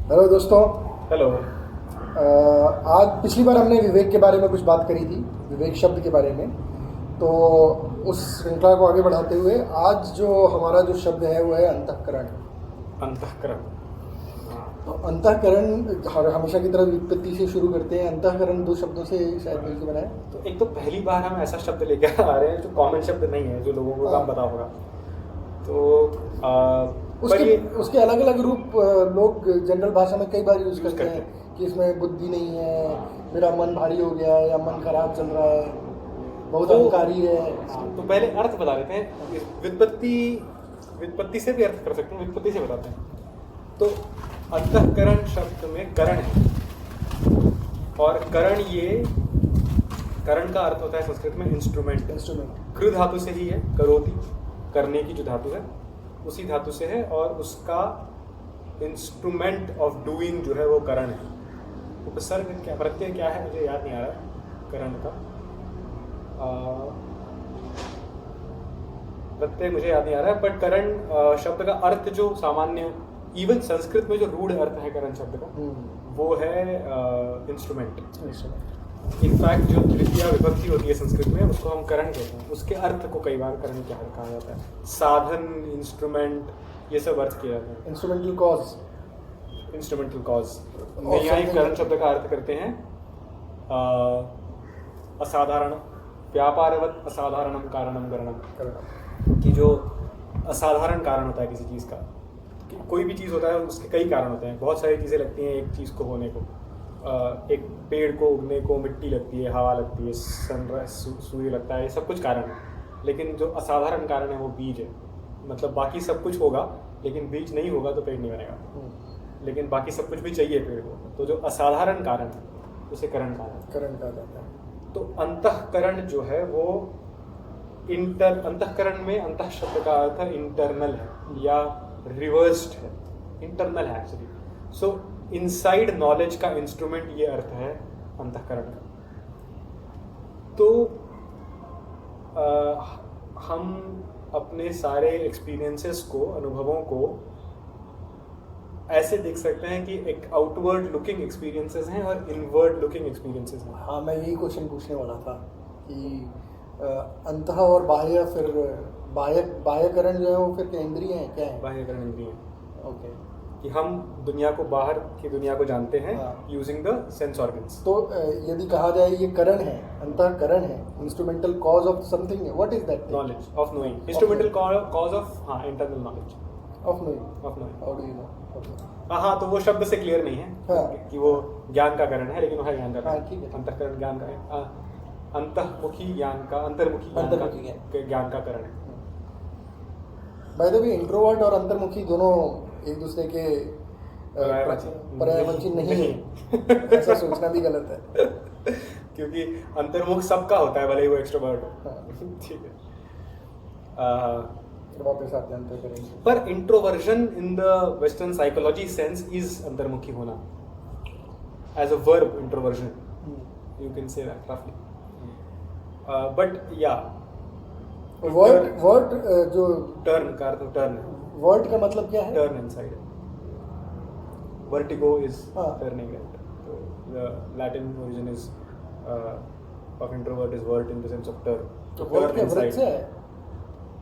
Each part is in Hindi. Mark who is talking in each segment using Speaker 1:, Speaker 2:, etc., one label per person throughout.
Speaker 1: हेलो दोस्तों।
Speaker 2: हेलो।
Speaker 1: आज पिछली बार हमने विवेक के बारे में कुछ बात करी थी, विवेक शब्द के बारे में। तो उस श्रृंखला को आगे बढ़ाते हुए आज जो हमारा जो शब्द है वो है अंतःकरण।
Speaker 2: अंतःकरण।
Speaker 1: तो अंतःकरण हमेशा की तरह व्युत्पत्ति से शुरू करते हैं। अंतःकरण दो शब्दों से शायद मिलकर बना है।
Speaker 2: तो एक तो पहली बार हम ऐसा शब्द लेकर आ रहे हैं जो कॉमन शब्द नहीं है, जो लोगों को कम पता होगा। तो
Speaker 1: उसके अलग अलग रूप लोग जनरल भाषा में कई बार यूज करते हैं कि इसमें बुद्धि नहीं है, मेरा मन भारी हो गया है, या मन खराब चल रहा है, बहुत अहंकारी है।
Speaker 2: तो पहले अर्थ बता देते हैं। व्युत्पत्ति से भी अर्थ कर सकते हैं, व्युत्पत्ति से बताते हैं। तो अंतःकरण शब्द में करण है, और करण का अर्थ होता है संस्कृत में इंस्ट्रूमेंट। कृ धातु से ही है, करोति, करने की जो धातु है उसी धातु से है, और उसका इंस्ट्रूमेंट ऑफ डूइंग जो है वो करण है। उपसर्ग क्या, प्रत्यय क्या है मुझे याद नहीं आ रहा करण का। प्रत्यय मुझे याद नहीं आ रहा है, बट करण शब्द का अर्थ जो सामान्य, इवन संस्कृत में जो रूढ़ अर्थ है करण शब्द का, वो है इंस्ट्रूमेंट। इनफैक्ट जो तृतीया विभक्ति होती है संस्कृत में, उसको हम करण कहते हैं। उसके अर्थ को कई बार करण क्या कहा जाता है, साधन, इंस्ट्रूमेंट, ये सब अर्थ किया जाता है।
Speaker 1: इंस्ट्रूमेंटल कॉज
Speaker 2: नैयायिक करण शब्द का अर्थ करते हैं असाधारण, व्यापारवत असाधारणम कारणम करणम, कि जो असाधारण कारण होता है किसी चीज़ का। कोई भी चीज़ होता है उसके कई कारण होते हैं, बहुत सारी चीज़ें लगती हैं एक चीज़ को होने को। एक पेड़ को उगने को मिट्टी लगती है, हवा लगती है, सनराइज, सूर्य लगता है, ये सब कुछ कारण है। लेकिन जो असाधारण कारण है वो बीज है। मतलब बाकी सब कुछ होगा लेकिन बीज नहीं होगा तो पेड़ नहीं बनेगा, लेकिन बाकी सब कुछ भी चाहिए पेड़ को। तो जो असाधारण कारण है उसे करण कहा जाता है। तो अंतःकरण जो है वो अंतःकरण में अंतः शब्द का अर्थ इंटरनल है या रिवर्स्ड है, इंटरनल है एक्चुअली। सो इनसाइड नॉलेज का इंस्ट्रूमेंट, ये अर्थ है अंतःकरण का। तो हम अपने सारे एक्सपीरियंसेस को, अनुभवों को ऐसे देख सकते हैं कि एक आउटवर्ड लुकिंग एक्सपीरियंसेस हैं और इनवर्ड लुकिंग एक्सपीरियंसेस हैं।
Speaker 1: हाँ, मैं यही क्वेश्चन पूछने वाला था कि अंतः और बाह्य, फिर बाह्यकरण जो है वो फिर क्या इंद्रिय हैं, क्या है?
Speaker 2: बाह्यकरण इंद्रिय हैं।
Speaker 1: ओके।
Speaker 2: कि हम दुनिया को, बाहर की दुनिया को जानते हैं यूजिंग द सेंस ऑर्गन्स।
Speaker 1: तो यदि कहा जाए ये करण है, अंतःकरण है, इंस्ट्रूमेंटल कॉज ऑफ समथिंग है, what is that?
Speaker 2: Knowledge of knowing, instrumental cause of internal knowledge
Speaker 1: of knowing. How do you know?
Speaker 2: हाँ, तो वो शब्द से क्लियर नहीं है कि वो ज्ञान का करण है, लेकिन वो है ज्ञान का करण।
Speaker 1: ठीक है।
Speaker 2: अंतःकरण ज्ञान का है, अंतर्मुखी ज्ञान का, अंतर्मुखी ज्ञान का करण है।
Speaker 1: बाय द वे, इंट्रोवर्ट और अंतर्मुखी दोनों एक दूसरे के पर्यायवाची नहीं है। ऐसा सोचना भी गलत है
Speaker 2: क्योंकि अंतर्मुख सबका होता है, भले ही वो एक्सट्रोवर्ट हो। ठीक है।
Speaker 1: वापस आते हैं अंतर करेंगे।
Speaker 2: पर introversion in the western psychology sense is अंतर्मुखी होना, as a verb introversion, you can say that रफली। बट या
Speaker 1: वर्ड जो
Speaker 2: टर्न का अर्थ, टर्न,
Speaker 1: वर्ड का मतलब क्या है?
Speaker 2: Turn inside. Vertigo is turning, right? तो the Latin origin is of introvert is vert in the sense of turn.
Speaker 1: तो वर्ड के वृत्त से है।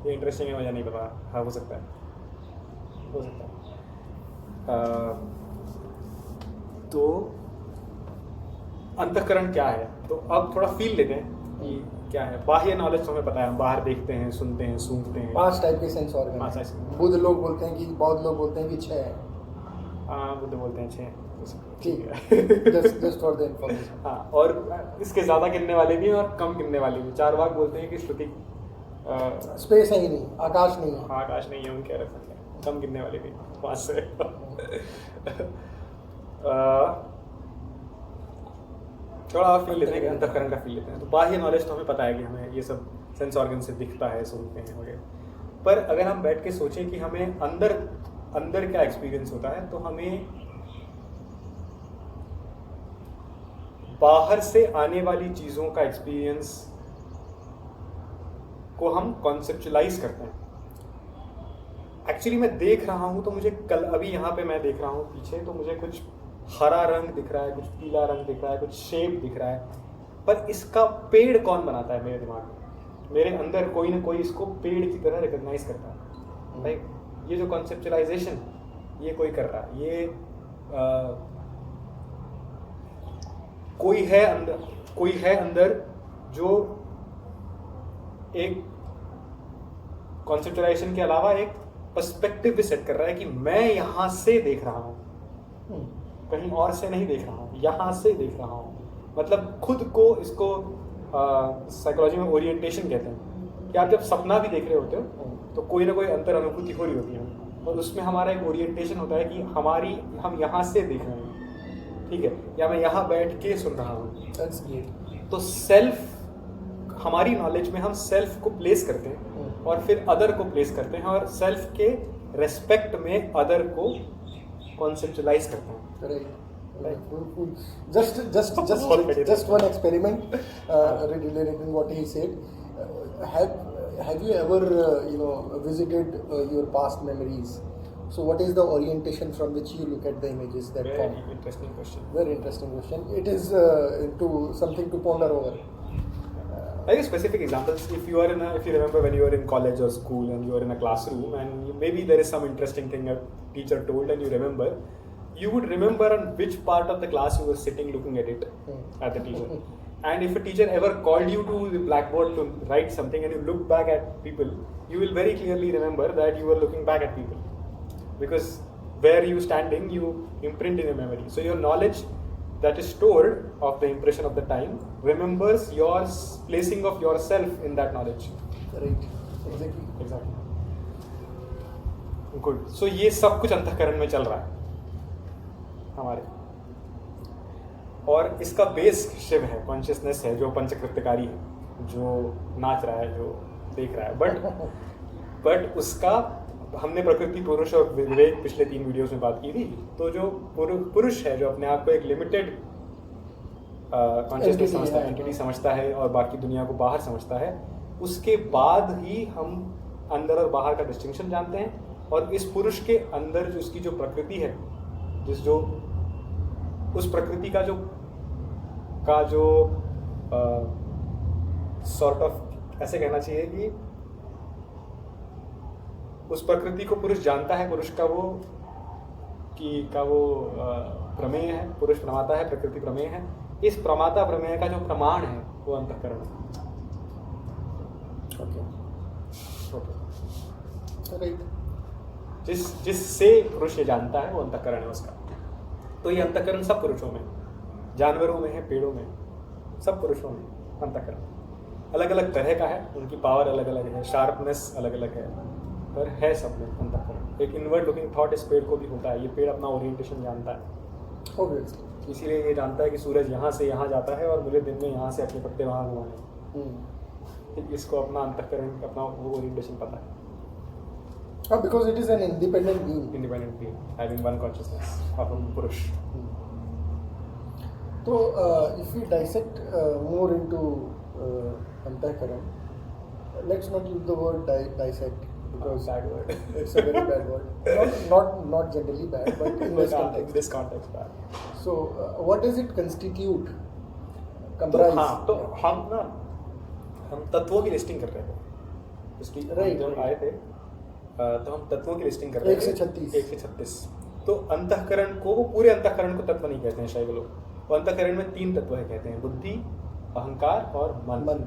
Speaker 2: ये इंटरेस्टिंग है, मुझे नहीं पता। हाँ, हो सकता है। तो अंतःकरण क्या है, तो अब थोड़ा फील लेते हैं कि क्या है। बाह्य नॉलेज तो हमें पता है, हम बाहर देखते हैं, सुनते हैं, सूंघते हैं।
Speaker 1: 5 टाइप के सेंस ऑर्गन। बुद्ध लोग बोलते हैं कि, बहुत लोग बोलते हैं कि 6 है।
Speaker 2: हाँ, बुद्ध बोलते हैं 6।
Speaker 1: ठीक है। Just for the information.
Speaker 2: हाँ, और इसके ज़्यादा गिनने वाले भी हैं और कम गिनने वाले भी। चारवाक बोलते हैं कि श्रुति
Speaker 1: स्पेस है ही नहीं, आकाश नहीं है।
Speaker 2: आकाश नहीं है, उनके अलग संख्या। कम गिनने वाले भी 5 से। थोड़ा फील लेते हैं, अंतःकरण का फील लेते हैं। तो बाह्य नॉलेज तो हमें पता है कि हमें ये सब सेंस ऑर्गन से दिखता है, सुनते हैं वगैरह। पर अगर हम बैठ के सोचें कि हमें अंदर क्या एक्सपीरियंस होता है, तो हमें बाहर से आने वाली चीज़ों का एक्सपीरियंस को हम कॉन्सेप्चुलाइज करते हैं। एक्चुअली मैं देख रहा हूँ तो मुझे कल अभी यहाँ पे मैं देख रहा हूँ पीछे, तो मुझे कुछ हरा रंग दिख रहा है, कुछ पीला रंग दिख रहा है, कुछ शेप दिख रहा है, पर इसका पेड़ कौन बनाता है मेरे दिमाग में? मेरे अंदर कोई ना कोई इसको पेड़ की तरह रिकॉग्नाइज करता है। भाई ये जो कॉन्सेप्चुलाइजेशन ये कोई कर रहा है, ये कोई है अंदर जो एक कॉन्सेप्चुलाइजेशन के अलावा एक पर्सपेक्टिव भी सेट कर रहा है कि मैं यहाँ से देख रहा हूँ, कहीं और से नहीं देख रहा हूँ, यहाँ से देख रहा हूँ। मतलब खुद को, इसको साइकोलॉजी में ओरिएंटेशन कहते हैं कि आप जब सपना भी देख रहे होते हो तो कोई ना कोई अंतर अनुभूति हो रही होती है, और उसमें हमारा एक ओरिएंटेशन होता है कि हम यहाँ से देख रहे हैं, ठीक है, या मैं यहाँ बैठ के सुन रहा हूँ। तो सेल्फ, हमारी नॉलेज में हम सेल्फ को प्लेस करते हैं और फिर अदर को प्लेस करते हैं, और सेल्फ के रेस्पेक्ट में अदर को कॉन्सेप्चुलाइज करते हैं।
Speaker 1: Just one experiment relating what he said. Have you ever visited your past memories? So what is the orientation from which you look at the images that
Speaker 2: Very
Speaker 1: form?
Speaker 2: interesting question.
Speaker 1: Very interesting question. It is something to ponder over.
Speaker 2: I give specific examples. If you remember when you were in college or school and you were in a classroom and maybe there is some interesting thing a teacher told and you remember, you would remember on which part of the class you were sitting looking at it, at the teacher. And if a teacher ever called you to the blackboard to write something and you look back at people, you will very clearly remember that you were looking back at people. Because where you standing, you imprint in your memory. So your knowledge that is stored of the impression of the time remembers your placing of yourself in that knowledge.
Speaker 1: Right. Exactly.
Speaker 2: Good. So ये सब कुछ अंतःकरण में चल रहा है हमारे, और इसका बेस शिव है, कॉन्शियसनेस है, जो पंचकृत्यकारी है, जो नाच रहा है, जो देख रहा है। बट उसका हमने प्रकृति, पुरुष और विवेक पिछले 3 वीडियोस में बात की थी। तो जो पुरुष है, जो अपने आप को एक लिमिटेड कॉन्शियसनेस समझता है, एंटिटी समझता है और बाकी दुनिया को बाहर समझता है, उसके बाद ही हम अंदर और बाहर का डिस्टिंक्शन जानते हैं। और इस पुरुष के अंदर जो उसकी जो प्रकृति है, उस प्रकृति का जो सॉर्ट ऑफ ऐसे कहना चाहिए कि उस प्रकृति को पुरुष जानता है। पुरुष का वो प्रमेय है, पुरुष प्रमाता है, प्रकृति प्रमेय है। इस प्रमाता प्रमेय का जो प्रमाण है वो अंतःकरण है। जिससे पुरुष ये जानता है वो अंतःकरण है उसका। तो ये अंतःकरण सब पुरुषों में, जानवरों में है, पेड़ों में, सब पुरुषों में अंतःकरण अलग अलग तरह का है, उनकी पावर अलग अलग है, शार्पनेस अलग अलग है, पर है सब में अंतःकरण। एक इनवर्ड लुकिंग थॉट इस पेड़ को भी होता है। ये पेड़ अपना ओरिएंटेशन जानता है, इसीलिए ये जानता है कि सूरज यहाँ से यहाँ जाता है और मुझे दिन में यहाँ से अपने पत्ते वहाँ घुमाने। इसको अपना अंतःकरण, अपना वो ओरिएंटेशन पता है।
Speaker 1: Because it is an independent being
Speaker 2: having one consciousness of a Purush.
Speaker 1: So if we dissect more into Antahkaran, let's not use the word dissect, because
Speaker 2: bad word.
Speaker 1: It's a very bad word. Not generally bad, but in this context
Speaker 2: bad.
Speaker 1: So what does it constitute? Comprise?
Speaker 2: तो हम तत्वों की लिस्टिंग कर रहे थे। जब आए थे तो हम तत्वों की लिस्टिंग कर रहे थे 1 से 36। तो अंतःकरण को, वो पूरे अंतःकरण को तत्व नहीं कहते हैं शैव लोग। वो अंतःकरण में 3 तत्व है कहते हैं, बुद्धि, अहंकार और मन।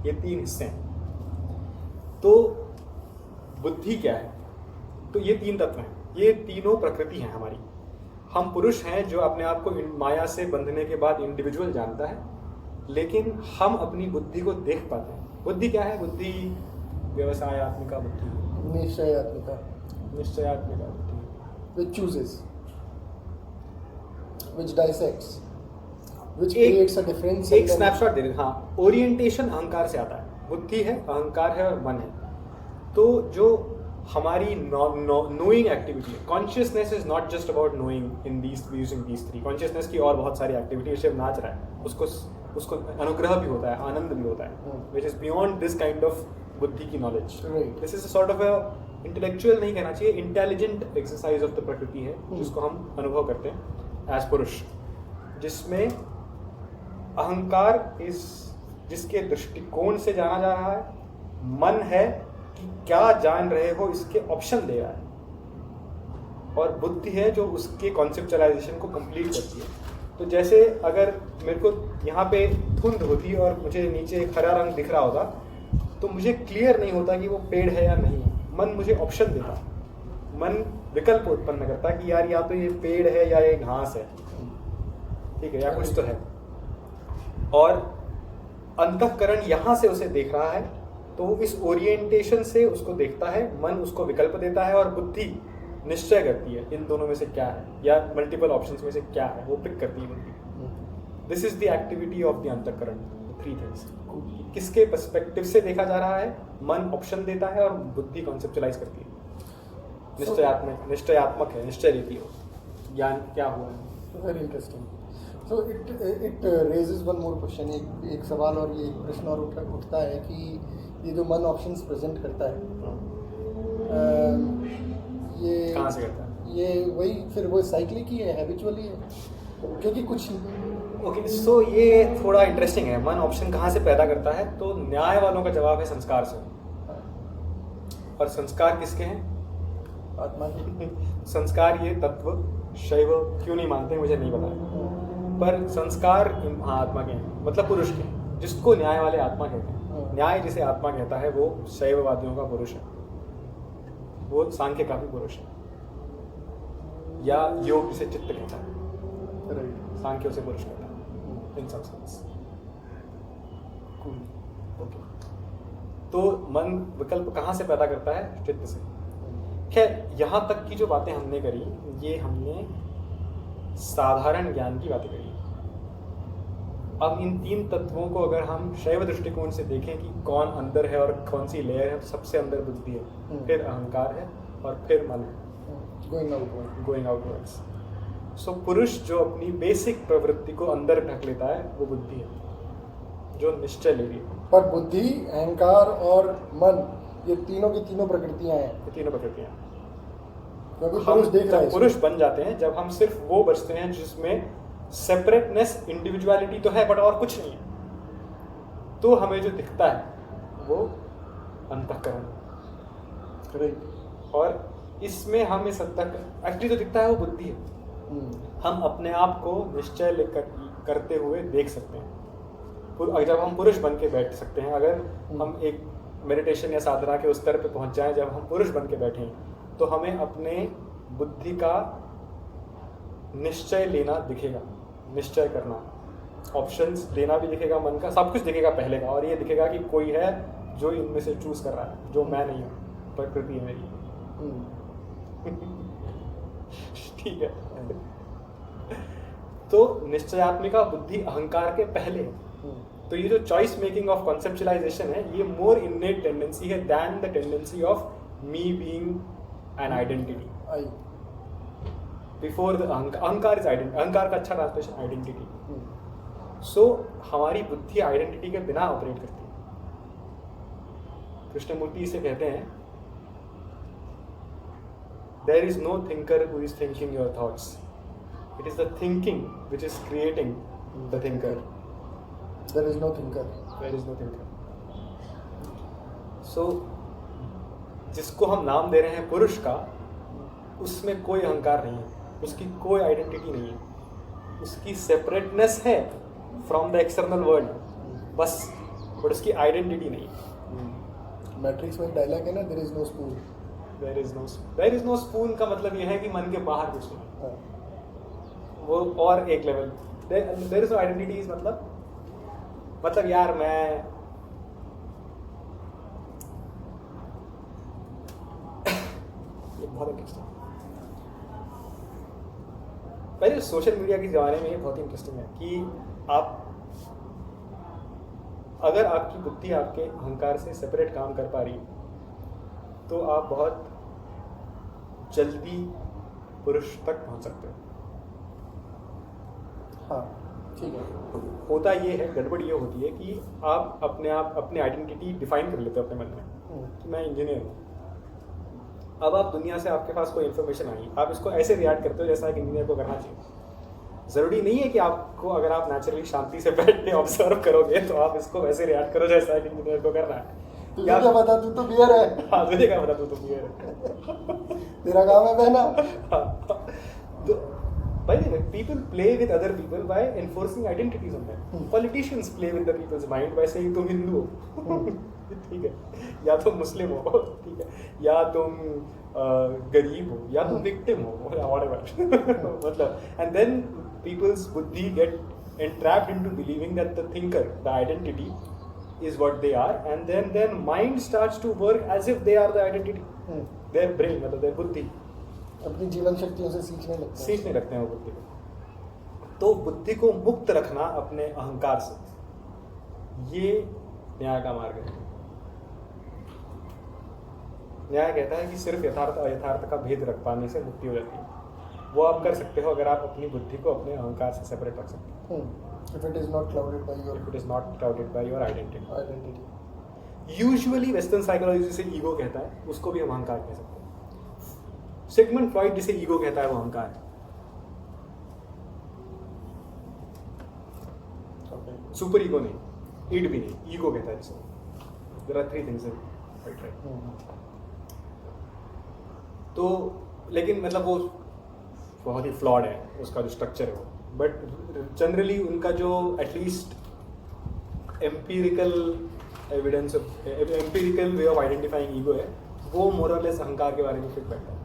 Speaker 2: ये 3 हिस्से हैं। तो बुद्धि क्या है? तो ये 3 तत्व हैं, ये तीनों प्रकृति हैं हमारी। हम पुरुष हैं जो अपने आप को माया से बंधने के बाद इंडिविजुअल जानता है, लेकिन हम अपनी बुद्धि को देख पाते हैं। बुद्धि क्या है? बुद्धि व्यवसायत्मिका बुद्धि,
Speaker 1: निश्चयात्मिका
Speaker 2: बुद्धि,
Speaker 1: which chooses, which dissects, which creates a difference।
Speaker 2: एक स्नैपशॉट दे रहे। हाँ, ओरिएंटेशन अहंकार से आता है। बुद्धि है, अहंकार है और मन है। तो जो हमारी नोइंग एक्टिविटी है, consciousness is not just about knowing in using these 3। Consciousness की और बहुत सारी एक्टिविटी, शिव नाच रहा है, उसको अनुग्रह भी होता है, आनंद भी होता है, which is beyond this kind of बुद्धि की knowledge. This is sort of intellectual नहीं कहना चाहिए, इंटेलिजेंट एक्सरसाइज ऑफ द प्रकृति है जिसको हम अनुभव करते हैं एज पुरुष, जिसमें अहंकार इस जिसके दृष्टिकोण से जाना जा रहा है, मन है कि क्या जान रहे हो इसके ऑप्शन दे रहा है, और बुद्धि है जो उसके कॉन्सेप्चुअलाइजेशन को कंप्लीट करती है। तो जैसे अगर मेरे को यहाँ पे धुंध होती और मुझे नीचे एक हरा रंग दिख रहा होता तो मुझे क्लियर नहीं होता कि वो पेड़ है या नहीं है। मन मुझे ऑप्शन देता, मन विकल्प उत्पन्न करता कि यार या तो ये पेड़ है या ये घास है, ठीक है, या कुछ तो है। और अंतःकरण यहाँ से उसे देख रहा है तो इस ओरिएंटेशन से उसको देखता है, मन उसको विकल्प देता है और बुद्धि निश्चय करती है इन दोनों में से क्या है, या मल्टीपल ऑप्शंस में से क्या है वो पिक करती है बुद्धि। This is the activity of the अंतःकरण, थ्री थिंग्स। किसके पर्सपेक्टिव से देखा जा रहा है, मन ऑप्शन देता है और बुद्धि कॉन्सेप्चुअलाइज करती है। निश्चयात्मक है, निश्चय लेती है ज्ञान क्या हुआ है।
Speaker 1: Very interesting. So it raises one more question, एक सवाल और ये प्रश्न और उठता है कि ये जो मन ऑप्शंस प्रेजेंट करता है ये
Speaker 2: कहाँ से करता है?
Speaker 1: ये वही फिर वो साइक्लिक ही है, हैबिचुअली है, क्योंकि कुछ
Speaker 2: ओके सो ये थोड़ा इंटरेस्टिंग है। मन ऑप्शन कहाँ से पैदा करता है? तो न्याय वालों का जवाब है संस्कार से। और संस्कार किसके हैं?
Speaker 1: आत्मा की।
Speaker 2: संस्कार ये तत्व शैव क्यों नहीं मानते मुझे नहीं पता है, पर संस्कार हाँ आत्मा के हैं, मतलब पुरुष के हैं, जिसको न्याय वाले आत्मा कहते हैं। न्याय जिसे आत्मा कहता है वो शैववादियों का पुरुष है, वो सांख्य का भी पुरुष है, या योग जिसे चित्त कहता है, सांख्य उसे पुरुष कहता है इन सब सेंस। ओके, तो मन विकल्प कहाँ से पैदा करता है? चित्त से। खैर यहाँ तक की जो बातें हमने करी ये हमने साधारण ज्ञान की बातें करी। अब इन तीन तत्वों को अगर हम शैव दृष्टिकोण से देखें कि कौन अंदर है और कौन सी लेयर है, तो सबसे अंदर बुद्धि है, फिर अहंकार है और फिर मन है, गोइंग आउटवर्ड्स। सो पुरुष जो अपनी बेसिक प्रवृत्ति को अंदर ढक लेता है वो बुद्धि है, जो निश्चय ले रही है।
Speaker 1: पर बुद्धि, अहंकार और मन ये तीनों की तीनों प्रकृतियां हैं।
Speaker 2: ये तीनों प्रकृतियां,
Speaker 1: क्योंकि
Speaker 2: हम
Speaker 1: पुरुष देख रहा है
Speaker 2: जब पुरुष बन जाते हैं, जब हम सिर्फ वो बचते हैं जिसमें सेपरेटनेस, इंडिविजुअलिटी तो है बट और कुछ नहीं है, तो हमें जो दिखता है वो अंतःकरण है। और इसमें हम इस अंतःकरण एक्चुअली जो दिखता है वो बुद्धि है। हम अपने आप को निश्चय लेकर करते हुए देख सकते हैं। जब हम पुरुष बन के बैठ सकते हैं, अगर हम एक मेडिटेशन या साधना के उस स्तर पे पहुंच जाएं जब हम पुरुष बन के बैठें, तो हमें अपने बुद्धि का निश्चय लेना दिखेगा, निश्चय करना, ऑप्शंस लेना भी दिखेगा, मन का सब कुछ दिखेगा पहले का, और ये दिखेगा कि कोई है जो इनमें से चूज कर रहा है, जो मैं नहीं हूँ, प्रकृति है मेरी। ठीक है। तो निश्चयात्मिका बुद्धि अहंकार के पहले है। तो ये जो चॉइस मेकिंग ऑफ कॉन्सेप्चुअलाइजेशन है ये मोर इननेट टेंडेंसी है than the tendency of me being an identity before the अहंकार इज आइडेंटिटी। अहंकार का अच्छा ट्रांसलेशन आइडेंटिटी। सो हमारी बुद्धि आइडेंटिटी के बिना ऑपरेट करती है। कृष्णमूर्ति इसे कहते हैं there is no thinker who is thinking your thoughts, it is the thinking which is creating the thinker.
Speaker 1: There is no thinker.
Speaker 2: There is no thinker. So जिसको हम नाम दे रहे हैं पुरुष का, उसमें कोई अहंकार नहीं है, उसकी कोई आइडेंटिटी नहीं है, उसकी सेपरेटनेस है फ्रॉम द एक्सटर्नल वर्ल्ड बस, बट उसकी आइडेंटिटी नहीं है।
Speaker 1: मैट्रिक्स में डायलॉग है ना, there is no spoon.
Speaker 2: There is no spoon का मतलब यह है कि मन के बाहर कुछ नहीं, वो और एक लेवल। देयर इज नो आइडेंटिटीज मतलब यार मैं ये बहुत इंटरेस्टिंग। पहले सोशल मीडिया के ज़माने में ये बहुत इंटरेस्टिंग है कि आप अगर आपकी बुद्धि आपके अहंकार से सेपरेट काम कर पा रही है तो आप बहुत जल्दी पुरुष तक पहुंच सकते हो।
Speaker 1: हाँ ठीक है।
Speaker 2: होता ये है, गड़बड़ ये होती है कि आप अपने आइडेंटिटी डिफाइन कर लेते हो अपने मन में कि मैं इंजीनियर हूँ, अब आप दुनिया से आपके पास कोई इन्फॉर्मेशन आई, आप इसको ऐसे रिएक्ट करते हो जैसा एक इंजीनियर को करना चाहिए। ज़रूरी नहीं है कि आपको, अगर आप नेचुरली शांति से बैठ के ऑब्जर्व करोगे तो आप इसको वैसे रिएक्ट करो जैसा एक इंजीनियर को करना है।
Speaker 1: तुझे क्या पता, तू तो बियर है।
Speaker 2: हाँ, तुझे क्या पता, तू तो बियर है।
Speaker 1: तेरा काम है बहना।
Speaker 2: तो by the way, people play with other people by enforcing identities on them. Politicians play with the people's mind by saying तुम हिंदू हो, ठीक है, या तुम मुस्लिम हो, ठीक है, या तुम गरीब हो, या तुम विक्टिम हो, whatever. मतलब, and then people's buddhi get entrapped into believing that the thinker, the identity, is what they are, and then their mind starts to work as if they are the identity. Their brain, मतलब their बुद्धि
Speaker 1: अपनी जीवन शक्तियों से सीखने
Speaker 2: लगते हैं वो बुद्धि को। तो बुद्धि को मुक्त रखना अपने अहंकार से, ये न्याय का मार्ग है। न्याय कहता है कि सिर्फ यथार्थ अयथार्थ का भेद रख पाने से मुक्ति हो जाती है। वो आप कर सकते हो अगर आप अपनी बुद्धि को अपने अहंकार से सेपरेट रख सकते हो।
Speaker 1: If it is not clouded by your
Speaker 2: identity. Usually western psychology जिसे ईगो कहता है, उसको भी हम अहंकार कह सकते हैं। सिगमंड फ्रॉइड जिसे ईगो कहता है वो अहंकार है। सुपर ईगो नहीं, ईड भी नहीं, ईगो कहता है जिसे। There are 3 things right. तो लेकिन मतलब वो बहुत ही फ्लॉड है, उसका जो स्ट्रक्चर है वो, बट जनरली उनका जो at least empirical evidence, empirical way of identifying ego है, वो मोर और लेस अहंकार के बारे में फिट बैठता है।